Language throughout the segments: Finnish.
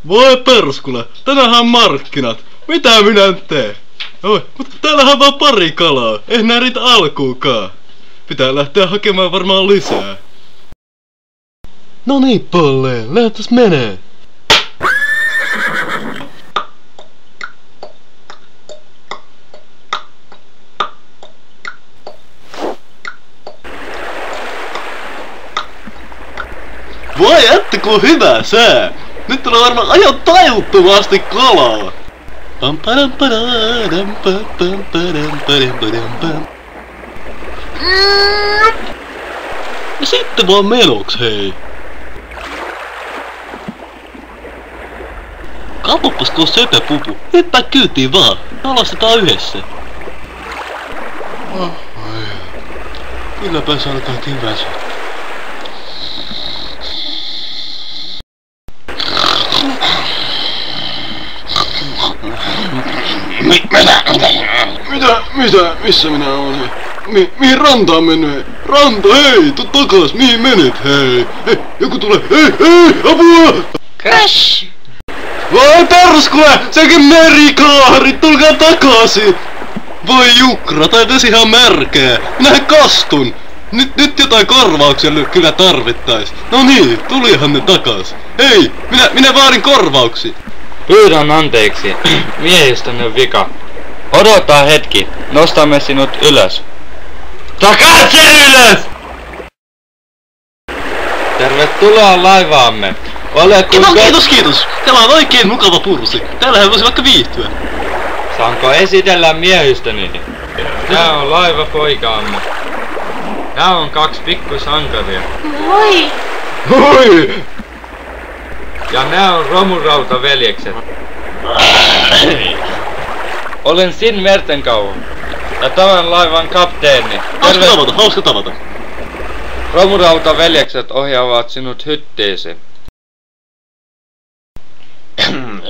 Voi perskule, tänähän on markkinat. Mitä minä nyt teen? Oi, mutta täällähän on vaan pari kalaa. Eihän nää riitä alkuukaan. Pitää lähteä hakemaan varmaan lisää. No niin, Polle, lähtäs menee. Voi että kun hyvä sää! Nyt tulee varmaan aivan tajuttomasti kalaa! Ja sitten vaan menoks, hei! Katoppas tuo söpöpupu, hyppää kyytiin vaan, palastetaan yhdessä! Kylläpäs alkaakin väsyä. Mitä? Missä minä olen? Mihin rantaan mennyt? Ranta, hei! Tuu takas! Mihin menet? Hei! Hei! Joku tulee! Hei! Apua! Crash! Voi perskule! Sekin merikaari! Tulkaa takaisin! Voi jukra, tai tässä ihan märkää! Minähän kastun! Nyt jotain korvauksia kyllä tarvittais. No niin, tulihan ne takas. Hei! Minä vaadin korvauksia! Pyydän anteeksi. Miehistöni on vika. Odottaa hetki. Nostamme sinut ylös. Takaisin ylös! Tervetuloa laivaamme. Kiitos! Tämä on oikein mukava pursi. Täällähän voisi vaikka viihtyä. Saanko esitellä miehistöni? Tää on laivapoikaamme. Tää on 2 pikkusankaria. Hoi! Ja nää on Romurautaveljekset. Olen Sin Mertenkau. Ja tämän laivan kapteeni. Hauska tavata. Romurautaveljekset ohjaavat sinut hyttiisi.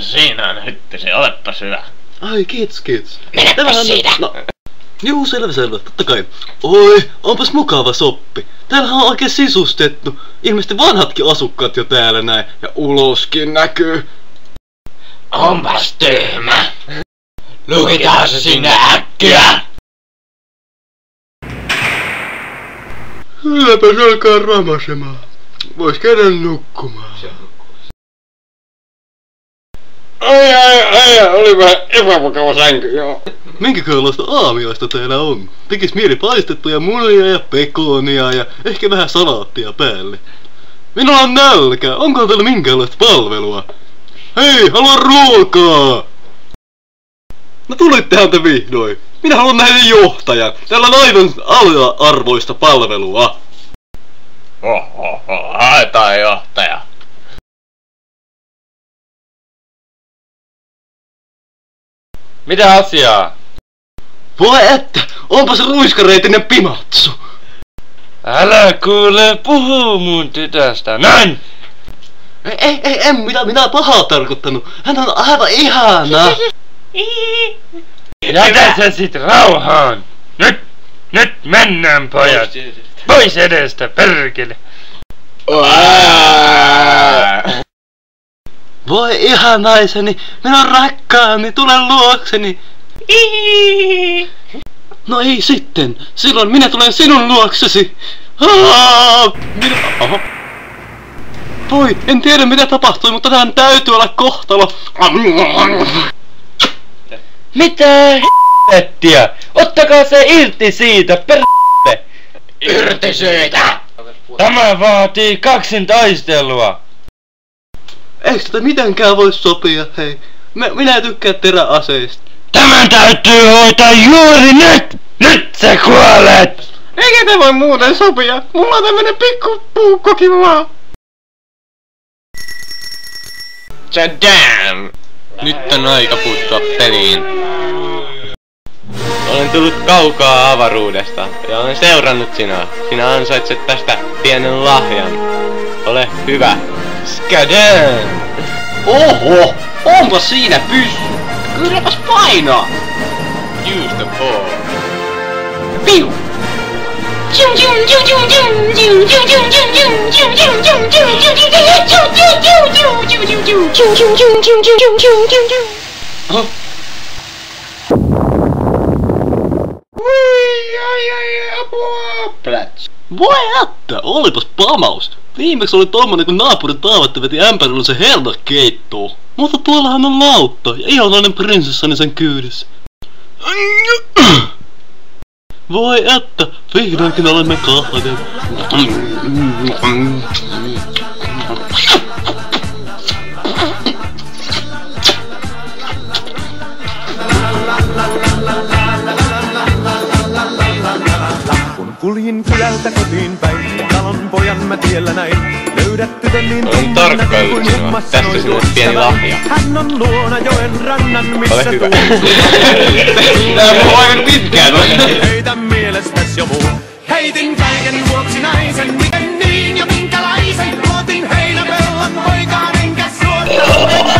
Siinä on hyttisi, olepas hyvä. Ai, kiitos. Menepäs siitä. No. Juu, selvä, totta kai. Oi, onpas mukava soppi. Täällähän on oikein sisustettu. Ilmeisesti vanhatkin asukkaat jo täällä näin. Ja uloskin näkyy. Onpas tyhmä. Lukitaan se sinne äkkiä. Kylläpäs alkaa ramasemaan. Vois käydä nukkumaan. Ai, oli vähän epämukava sänky, joo. Minkäkölaista aamiaista täällä on? Tekis mieli paistettuja munia ja pekonia ja ehkä vähän salaattia päälle. Minulla on nälkä, onko täällä minkäänlaista palvelua? Hei, haluan ruokaa! No tulittehan te vihdoin. Minä haluan nähdä johtajan. Täällä on aivan ala-arvoista palvelua. Haetaan johtaja. Mitä asiaa? Voi että, onpas ruiskareitinen Pimatsu. Älä kuule puhuu mun tytöstä. Näin! Ei, minä pahaa tarkoittanut. Hän on aivan ihana. Jätä se sit rauhaan. Nyt mennään pojat. Pois edestä, perkele. Voi ihanaiseni, minun rakkaani, tule luokseni. No ei sitten, silloin minä tulen sinun luoksesi. Oho. Voi, en tiedä mitä tapahtui, mutta tähän täytyy olla kohtalo. Mitä h***ettiä? Ottakaa se irti siitä, perkele. Irti siitä! Tämä vaatii kaksintaistelua. Eikö tätä mitenkään voi sopia, hei? Minä tykkään teräaseista. Tämän täytyy hoitaa juuri nyt! Nyt sä kuolet! Eikä te voi muuten sopia. Mulla on tämmönen pikku puukkokin vaan. Damn! Nyt on aika puuttua peliin. Olen tullut kaukaa avaruudesta ja olen seurannut sinua. Sinä ansaitset tästä pienen lahjan. Ole hyvä. Skadam! Oho! Onpa siinä pyssy? Kylläpäs painaa! Use the ball. Piu! Voi että, olipas pamaus. Viimeksi oli tommonen kun naapurin Taavatti veti ämpärillä se hernekeittoa. Mutta tuollahan on lautta ja ihanainen prinsessani sen kyydissä. Voi että, vihdoinkin olemme kahden. Kuljin kylältä kotiin päin, talon pojan mä tiellä näin. Löydät tytön niin Olen tarkkaillut sinua. Tästä sinulle pieni lahja. Hän on luona joen rannan, missä Ole hyvä. Tää puhuu aika pitkään. Heitä mielestäs jo muu. Heitin kaiken vuoksi naisen, miten niin ja minkälaisen. Luotin heinäpellon poikaan enkä suotta.